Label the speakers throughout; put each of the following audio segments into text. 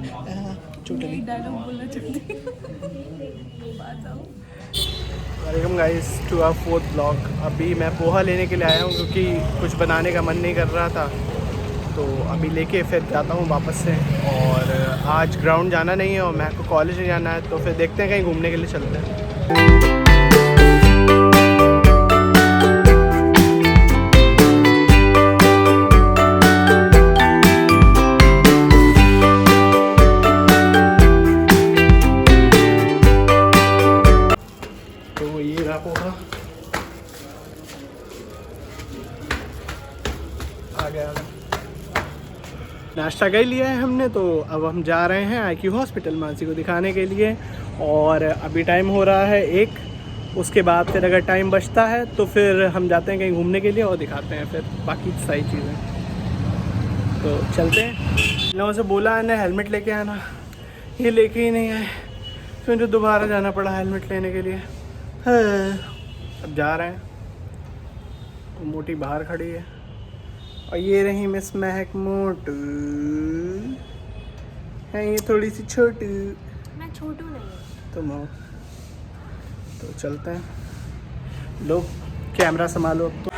Speaker 1: Dialogue बोलना चाहती
Speaker 2: welcome guys to our fourth blog. अभी मैं पोहा लेने के लिए आया हूँ क्योंकि कुछ बनाने का मन नहीं कर रहा था, तो अभी लेके फिर जाता हूँ वापस से। और आज ग्राउंड जाना नहीं है और मैं को कॉलेज नहीं जाना है, तो फिर देखते हैं कहीं घूमने के लिए चलते हैं। तो ये रहा पोहा, आ गया। नाश्ता कर लिया है हमने, तो अब हम जा रहे हैं IQ हॉस्पिटल मानसी को दिखाने के लिए। और अभी टाइम हो रहा है 1, उसके बाद फिर अगर टाइम बचता है तो फिर हम जाते हैं कहीं घूमने के लिए और दिखाते हैं फिर बाकी सारी चीज़ें। तो चलते हैं। लोगों से बोला है ना हेलमेट लेके आना, ये लेके ही नहीं आए, फिर तो दोबारा जाना पड़ा हेलमेट लेने के लिए। अब जा रहे हैं। तो मोटी बाहर खड़ी है और ये रही मिस महक मोटू है, ये थोड़ी सी छोटू।
Speaker 1: मैं छोटू नहीं
Speaker 2: तुम हो। तो चलते हैं, लोग कैमरा संभालो अब तो।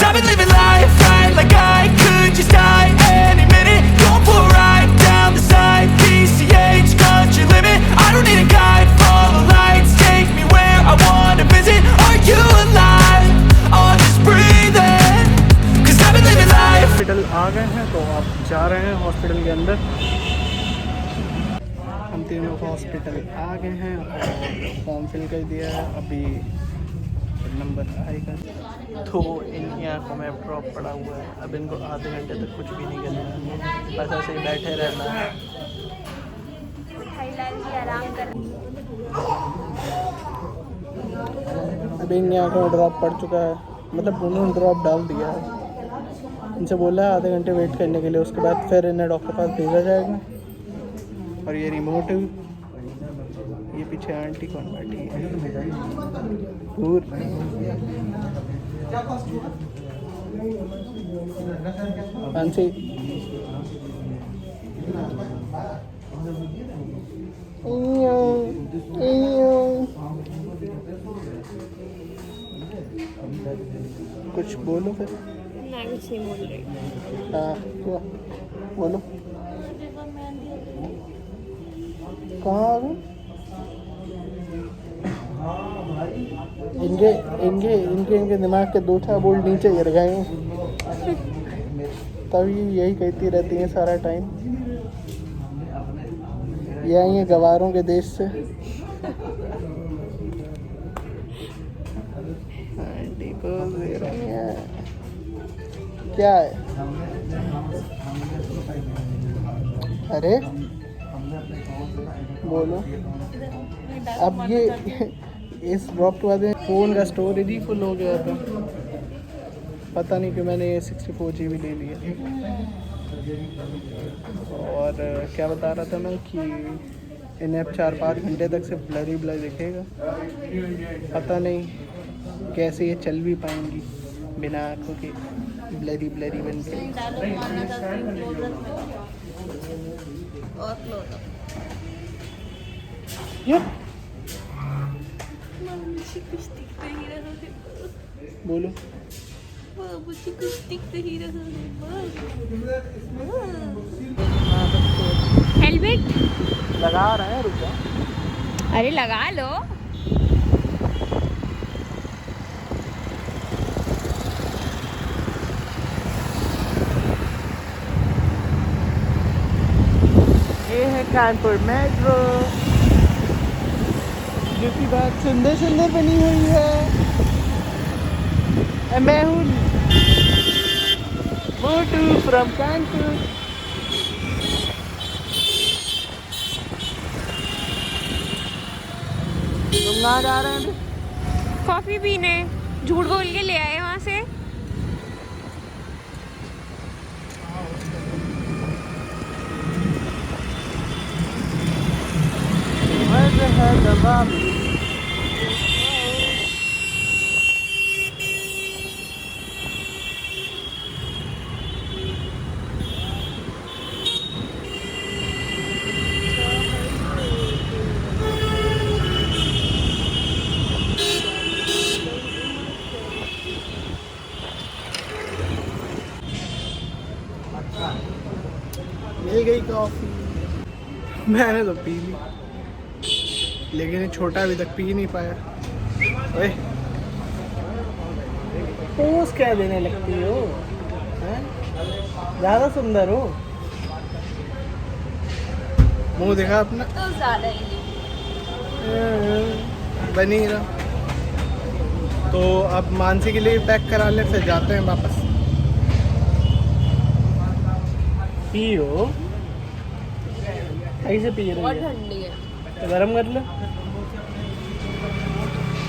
Speaker 3: I've been living life right like I could just die any minute. Going for a ride down the side, PCH country limit. I don't need a guide, follow lights, take me where I wanna visit. Are you alive? Or just breathing? 'Cause I've been living life.
Speaker 2: Hospital आ गए हैं, तो आप जा रहे हैं hospital के अंदर। हम तीनों हॉस्पिटल आ गए हैं और फॉर्म फिल कर दिया है। अभी नंबर आएगा। तो इनकी आँखों में ड्रॉप पड़ा हुआ है। अब इनको आधे घंटे तक कुछ भी नहीं करना है, बस ऐसे ही बैठे रहना है।
Speaker 1: आराम कर।
Speaker 2: अभी इनकी आँखों में ड्रॉप पड़ चुका है, मतलब उन्होंने ड्रॉप डाल दिया है। इनसे बोला है आधे घंटे वेट करने के लिए, उसके बाद फिर इन्हें डॉक्टर के पास भेजा जाएगा। और ये रिमोट, ये पीछे आंटी कौन बैठी है, दूर। आंटी कुछ बोलो फिर।
Speaker 1: मैं कुछ नहीं बोल रही।
Speaker 2: हाँ क्या बोलो, कहाँ आ गए? इनके दिमाग के 2-4 बोल्ट नीचे गिर गए हैं, तभी यही कहती रहती हैं सारा टाइम। ये आई हैं गवारों के देश से। आंटी को दे रही हैं, क्या है? अरे बोलो। अब ये इस ड्रॉप के बाद फ़ोन का स्टोरेज ही फुल हो गया था, पता नहीं कि मैंने 64 GB ले लिया। और क्या बता रहा था मैं कि इन्हें अब 4-5 घंटे तक सिर्फ ब्लरी ब्लर दिखेगा। पता नहीं कैसे ये चल भी पाएंगी बिना आँखों के ब्लरी ब्लरी बन के। बोलो
Speaker 1: मुझे कुछ दिख नहीं रहा है। हेलमेट
Speaker 2: लगा रहे हैं, रुक जाओ।
Speaker 1: अरे लगा लो।
Speaker 2: ये है कानपुर मेट्रो, जो कि बहुत सुंदर सुंदर बनी हुई है। मैं हूँ मोटू फ्रॉम कानपुर। तुम कहाँ जा रहे हैं?
Speaker 1: कॉफी पीने, झूठ बोल के ले आए वहाँ से।
Speaker 2: मिल गई कॉफ़ी। मैंने तो पी ली, लेकिन ये छोटा अभी तक पी नहीं पाया। ओए पोज क्या देने लगती हो, ज़्यादा सुंदर हो। मुंह दिखा अपना
Speaker 1: तो ज़्यादा ही
Speaker 2: बनी रहा। तो अब मानसी के लिए पैक करा ले, फिर जाते हैं वापस। पियो, ऐसे पी रही
Speaker 1: बहुत
Speaker 2: है,
Speaker 1: ठंडी है।
Speaker 2: तो गरम कर लो।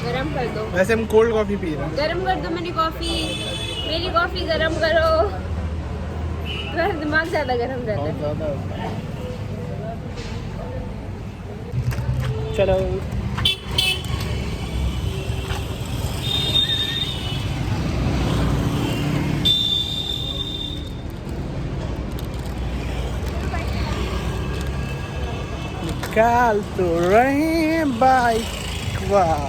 Speaker 1: गरम कर दो,
Speaker 2: वैसे हम कोल्ड कॉफ़ी पी रहे हैं।
Speaker 1: गरम कर दो मेरी कॉफ़ी गरम करो। मेरा दिमाग ज़्यादा गरम रहता है।
Speaker 2: बहुत ज़्यादा। चलो निकाल तो रहे हैं बाइक। वाह,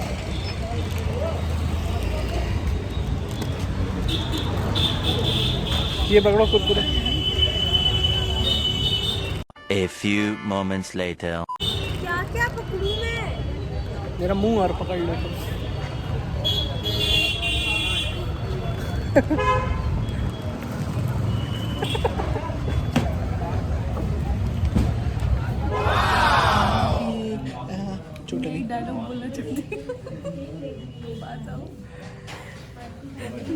Speaker 2: ये पकड़ो Kurkure.
Speaker 4: A few moments later.
Speaker 1: क्या क्या पकड़ूं मैं?
Speaker 2: मेरा मुंह और पकड़ लो तुम।
Speaker 5: डायलॉग बोलना चाहती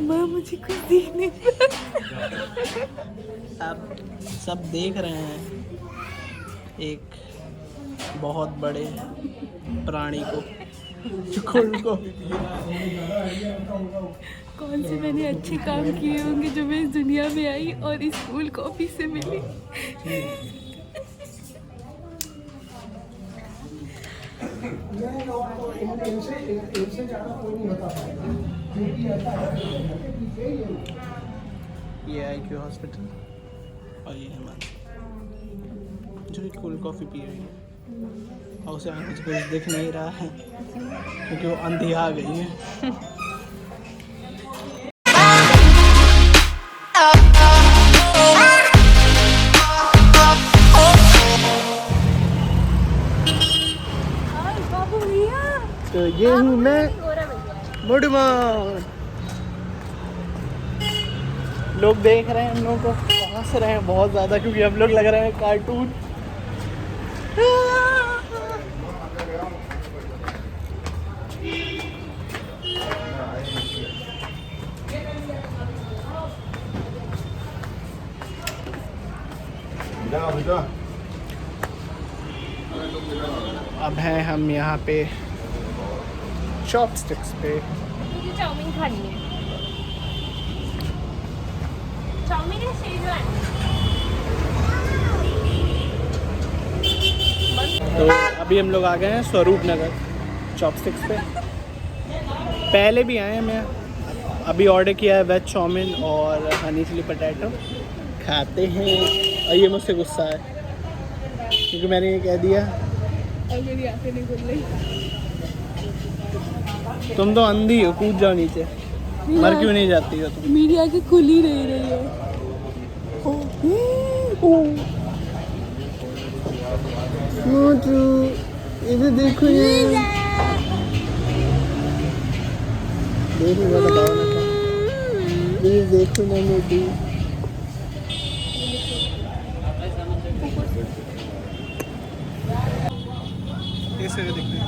Speaker 5: माँ मुझे कुछ देख नहीं।
Speaker 2: अब सब देख रहे हैं एक बहुत बड़े प्राणी को जो कोल्ड कॉफी पी रहा है।
Speaker 5: कौन से मैंने अच्छे काम किए होंगे जो मैं इस दुनिया में आई और इस कोल्ड कॉफी से मिली।
Speaker 2: ये IQ हॉस्पिटल और ये है मान जो एक कोल्ड कॉफ़ी पी रही है और उसे आगे से कुछ दिख नहीं रहा है क्योंकि वो अंधी आ गई है।
Speaker 1: बाबू भैया,
Speaker 2: तो ये हूँ मैं
Speaker 1: गोरा भैया।
Speaker 2: मुडमान। लोग देख रहे हैं हम लोगों को, हंस रहे हैं बहुत ज़्यादा क्योंकि हम लोग लग रहे हैं कार्टून। अब हैं हम यहाँ पे चॉपस्टिक्स पे।
Speaker 1: मुझे चाउमीन खानी है। चाउमीन है शेजवान।
Speaker 2: तो अभी हम लोग आ गए हैं स्वरूप नगर चॉपस्टिक्स पे। पहले भी आए हैं, मैं अभी ऑर्डर किया है वेज चाउमीन और हनी चिली पटैटो। खाते हैं और ये मुझसे गुस्सा है क्योंकि मैंने ये कह दिया।
Speaker 5: और मेरी आंखें नहीं खुल रही।
Speaker 2: तुम तो अंधी हो, कूद जाओ नीचे। मर क्यों नहीं जाती हो तुम?
Speaker 5: मेरी आंखें खुल ही नहीं रही है।
Speaker 2: इधर देखो यार, देखो वाला दाव ना था। प्लीज देखो ना बेटी। ऐसे देखते हैं।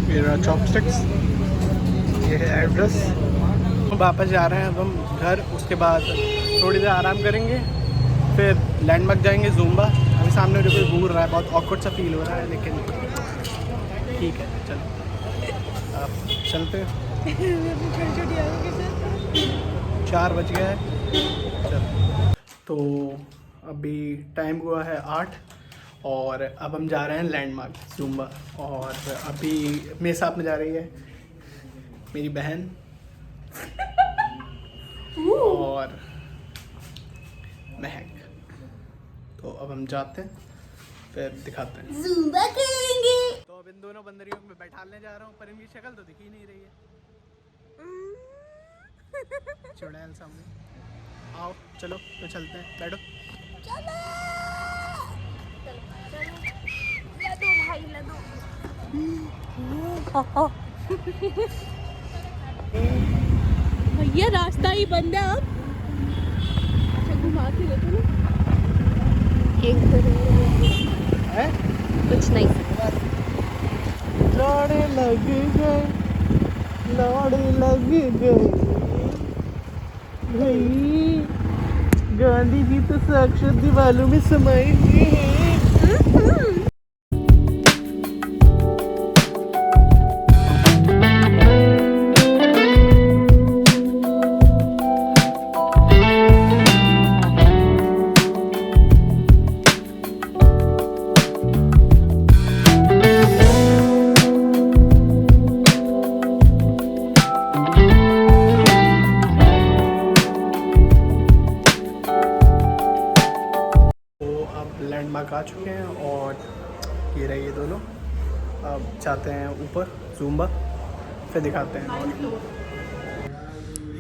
Speaker 2: मेरा चॉपस्टिक्स, ये है एड्रेस। वापस जा रहे हैं अब हम घर। उसके बाद थोड़ी देर आराम करेंगे, फिर लैंडमार्क जाएंगे ज़ुम्बा। अभी सामने मुझे कोई घूर रहा है, बहुत ऑकवर्ड सा फील हो रहा है, लेकिन ठीक है चलो आप चलते हैं। 4 बज गया है। चलो, तो अभी टाइम हुआ है 8 और अब हम जा रहे हैं लैंडमार्क ज़ुम्बा। और अभी मेरे साथ में जा रही है मेरी बहन और महक। तो अब हम जाते हैं, फिर दिखाते हैं ज़ुम्बा करेंगे। तो अब इन दोनों बंदरियों को मैं बैठाने जा रहा हूँ, पर इनकी शक्ल तो दिख ही नहीं रही है। चुड़ैल सामने। आओ चलो तो चलते हैं, बैठो।
Speaker 1: लदो भाई लदो।
Speaker 5: भैया रास्ता ही बंद है अब। अच्छा घुमा के देखो ना।
Speaker 1: एक
Speaker 2: हैं?
Speaker 1: कुछ नहीं।
Speaker 2: लौड़े लग गए, लौड़े लग गए भाई। गांधी जी तो साक्षात दीवालों में समाये हुए हैं। लैंडमार्क आ चुके हैं और ये रहे ये दोनों। अब जाते हैं ऊपर ज़ुम्बा, फिर दिखाते हैं।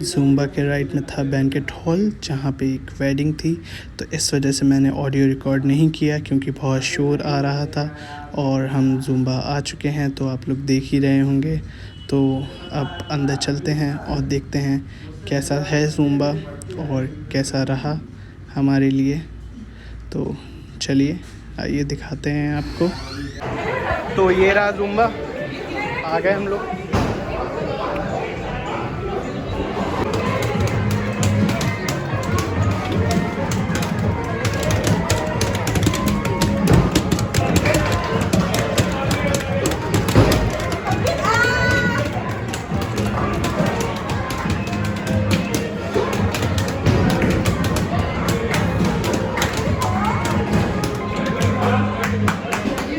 Speaker 2: ज़ुम्बा के राइट में था बैंकेट हॉल, जहाँ पे एक वेडिंग थी। तो इस वजह से मैंने ऑडियो रिकॉर्ड नहीं किया क्योंकि बहुत शोर आ रहा था। और हम ज़ुम्बा आ चुके हैं तो आप लोग देख ही रहे होंगे। तो अब अंदर चलते हैं और देखते हैं कैसा है ज़ुम्बा और कैसा रहा हमारे लिए। तो चलिए आइए दिखाते हैं आपको। तो ये रहा ज़ुम्बा, आ गए हम लोग।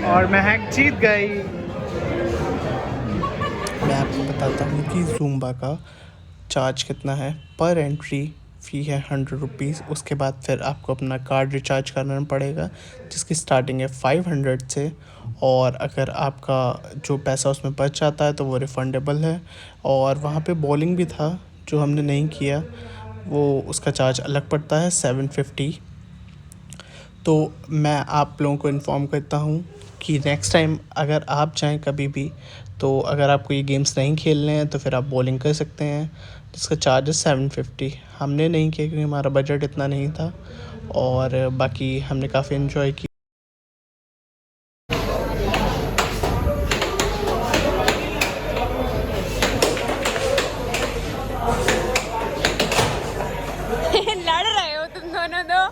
Speaker 2: और महक जीत गई। मैं आपको बताता हूँ कि ज़ुम्बा का चार्ज कितना है। पर एंट्री फ़ी है 100 रुपीज़। उसके बाद फिर आपको अपना कार्ड रिचार्ज करना पड़ेगा, जिसकी स्टार्टिंग है 500 से। और अगर आपका जो पैसा उसमें बच जाता है तो वो रिफ़ंडेबल है। और वहाँ पे बॉलिंग भी था, जो हमने नहीं किया, वो उसका चार्ज अलग पड़ता है 750। तो मैं आप लोगों को इन्फॉर्म करता हूँ कि नेक्स्ट टाइम अगर आप जाएं कभी भी, तो अगर आपको ये गेम्स नहीं खेलने हैं तो फिर आप बॉलिंग कर सकते हैं, जिसका चार्ज है 750। हमने नहीं किया क्योंकि हमारा बजट इतना नहीं था। और बाकी हमने काफ़ी इन्जॉय किया।
Speaker 1: लड़ रहे हो तुम दोनों दो।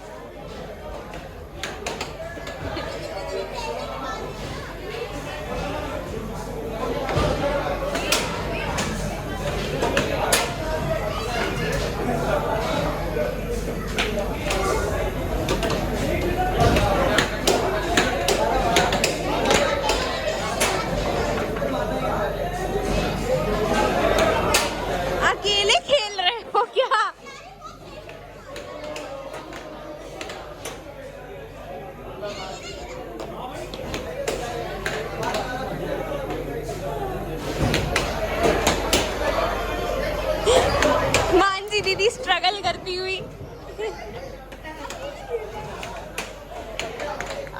Speaker 1: अकेले खेल रहे हो क्या? मानसी दीदी स्ट्रगल करती हुई।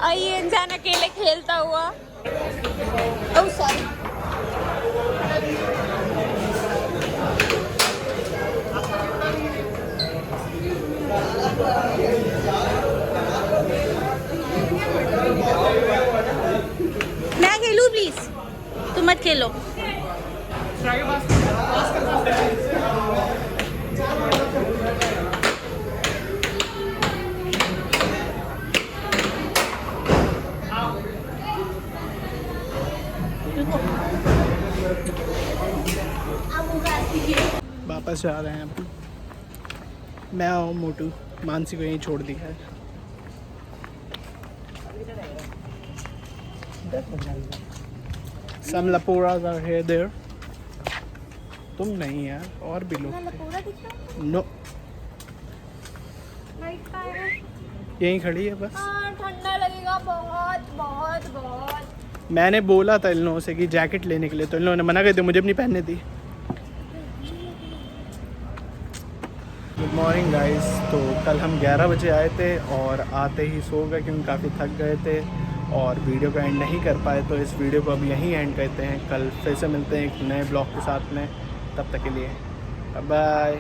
Speaker 1: आइए इंसान अकेले खेलता हुआ। Oh sorry. मैं खेलूं प्लीज? तुम मत खेलो।
Speaker 2: वापस जा रहे हैं अपन। मैं और मोटू मानसी को यहीं छोड़ दिया है। Some lapuras are here there. तुम नहीं यार, और भी लोग नो यहीं खड़ी है बस।
Speaker 1: ठंडा लगेगा बहुत बहुत बहुत।
Speaker 2: मैंने बोला था इन लोगों से कि जैकेट लेने के लिए, तो इन लोगों ने मना कर दिया, मुझे भी नहीं पहनने दी। Good morning guys. तो कल हम 11 बजे आए थे और आते ही सो गए क्योंकि काफ़ी थक गए थे और वीडियो का एंड नहीं कर पाए, तो इस वीडियो को अब यहीं एंड करते हैं। कल फिर से मिलते हैं एक नए ब्लॉग के साथ में, तब तक के लिए बाय बाय।